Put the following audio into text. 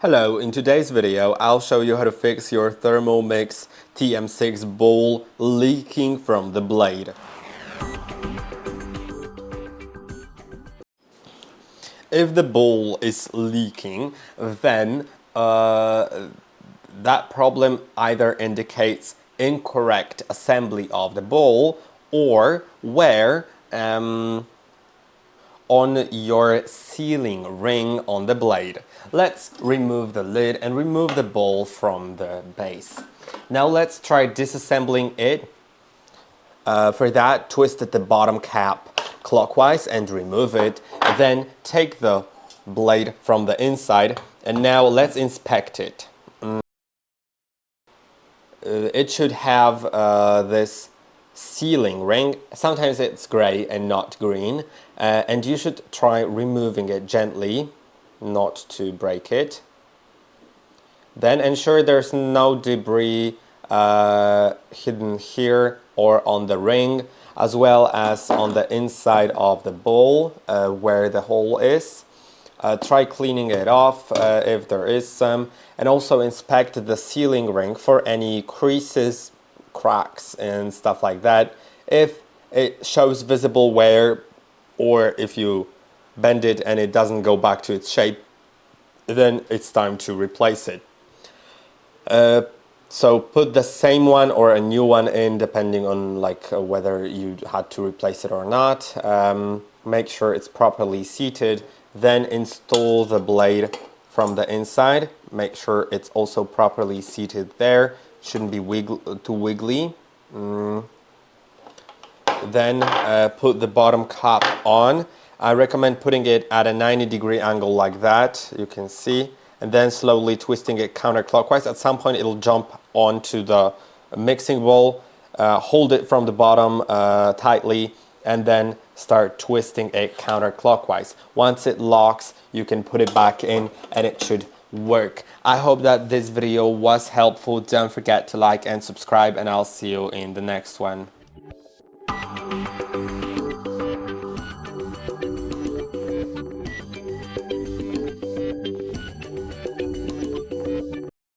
Hello, in today's video I'll show you how to fix your THERMOMIX TM6 bowl leaking from the blade. If the bowl is leaking, then that problem either indicates incorrect assembly of the bowl or wear on your sealing ring on the blade. Let's remove the lid and remove the bowl from the base. Now let's try disassembling it. For that, twist the bottom cap clockwise and remove it. Then take the blade from the inside and now let's inspect it. It should have this sealing ring. Sometimes it's gray and not green, and you should try removing it gently, not to break it. Then ensure there's no debris hidden here or on the ring, as well as on the inside of the bowl where the hole is. Try cleaning it off if there is some, and also inspect the sealing ring for any creases, cracks and stuff like that. If it shows visible wear, or if you bend it and it doesn't go back to its shape, then it's time to replace it. So put the same one or a new one in, depending on whether you had to replace it or not. Make sure it's properly seated. Then install the blade from the inside. Make sure it's also properly seated there. Shouldn't be too wiggly. Then put the bottom cap on. I recommend putting it at a 90-degree angle like that, you can see, and then slowly twisting it counterclockwise. At some point it'll jump onto the mixing bowl. Hold it from the bottom tightly and then start twisting it counterclockwise. Once it locks, you can put it back in and it should work. I hope that this video was helpful. Don't forget to like and subscribe, and I'll see you in the next one.